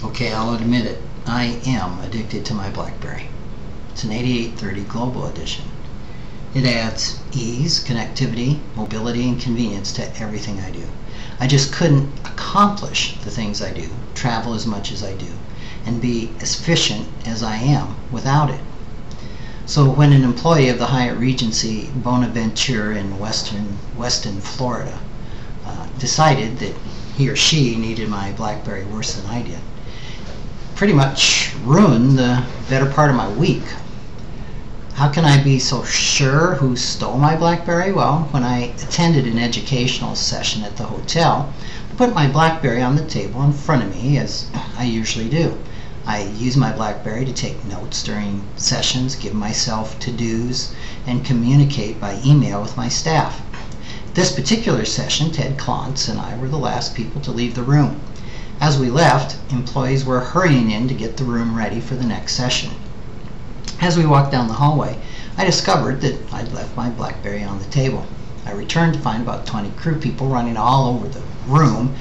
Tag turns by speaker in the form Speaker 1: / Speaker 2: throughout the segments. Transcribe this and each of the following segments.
Speaker 1: Okay, I'll admit it. I am addicted to my Blackberry. It's an 8830 Global Edition. It adds ease, connectivity, mobility, and convenience to everything I do. I just couldn't accomplish the things I do, travel as much as I do, and be as efficient as I am without it. So when an employee of the Hyatt Regency Bonaventure in Weston, Florida, decided that he or she needed my Blackberry worse than I did, pretty much ruined the better part of my week. How can I be so sure who stole my Blackberry? Well, when I attended an educational session at the hotel, I put my Blackberry on the table in front of me, as I usually do. I use my Blackberry to take notes during sessions, give myself to-dos, and communicate by email with my staff. This particular session, Ted Klontz and I were the last people to leave the room. As we left, employees were hurrying in to get the room ready for the next session. As we walked down the hallway, I discovered that I'd left my Blackberry on the table. I returned to find about 20 crew people running all over the room.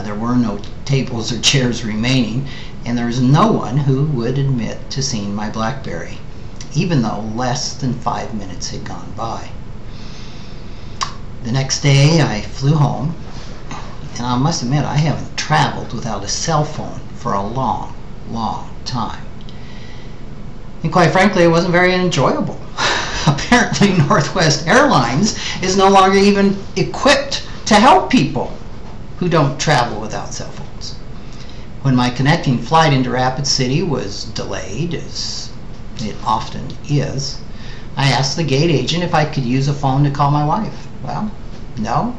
Speaker 1: There were no tables or chairs remaining, and there was no one who would admit to seeing my Blackberry, even though less than 5 minutes had gone by. The next day, I flew home, and I must admit I haven't traveled without a cell phone for a long, long time. And quite frankly, it wasn't very enjoyable. Apparently, Northwest Airlines is no longer even equipped to help people who don't travel without cell phones. When my connecting flight into Rapid City was delayed, as it often is, I asked the gate agent if I could use a phone to call my wife. Well, no.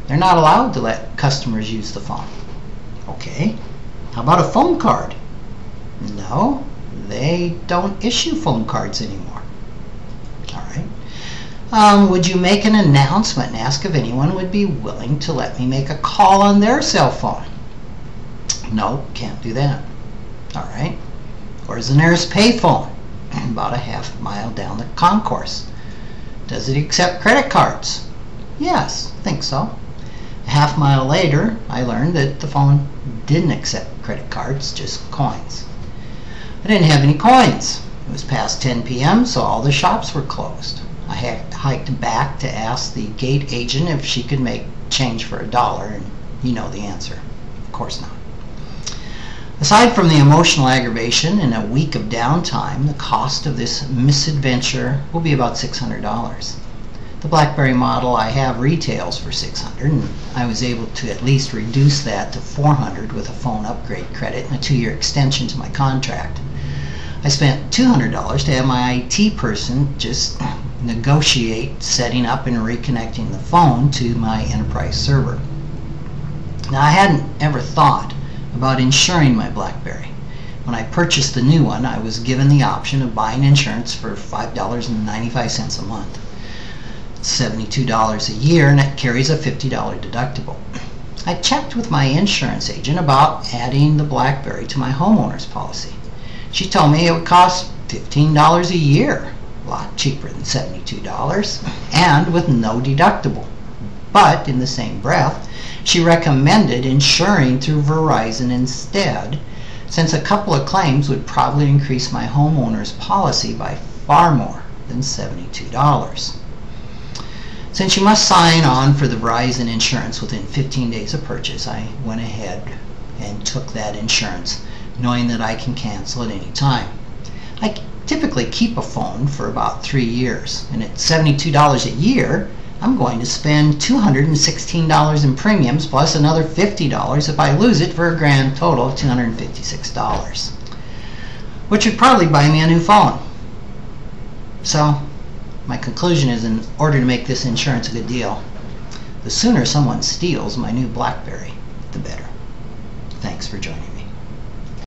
Speaker 1: They're not allowed to let customers use the phone. Okay. How about a phone card? No. They don't issue phone cards anymore. All right. Would you make an announcement and ask if anyone would be willing to let me make a call on their cell phone? No, can't do that. All right. Where's the nearest payphone? About a half mile down the concourse. Does it accept credit cards? Yes, I think so. A half mile later, I learned that the phone didn't accept credit cards, just coins. I didn't have any coins. It was past 10 p.m., so all the shops were closed. I had hiked back to ask the gate agent if she could make change for $1, and you know the answer. Of course not. Aside from the emotional aggravation and a week of downtime, the cost of this misadventure will be about $600. The Blackberry model I have retails for $600, and I was able to at least reduce that to $400 with a phone upgrade credit and a 2-year extension to my contract. I spent $200 to have my IT person just negotiate setting up and reconnecting the phone to my enterprise server. Now, I hadn't ever thought about insuring my Blackberry. When I purchased the new one, I was given the option of buying insurance for $5.95 a month. It's $72 a year, and it carries a $50 deductible. I checked with my insurance agent about adding the Blackberry to my homeowner's policy. She told me it would cost $15 a year, a lot cheaper than $72, and with no deductible. But in the same breath, she recommended insuring through Verizon instead, since a couple of claims would probably increase my homeowner's policy by far more than $72. Since you must sign on for the Verizon insurance within 15 days of purchase, I went ahead and took that insurance, knowing that I can cancel at any time. I typically keep a phone for about 3 years, and at $72 a year, I'm going to spend $216 in premiums plus another $50 if I lose it, for a grand total of $256, which would probably buy me a new phone. So, my conclusion is, in order to make this insurance a good deal, the sooner someone steals my new Blackberry, the better. Thanks for joining me.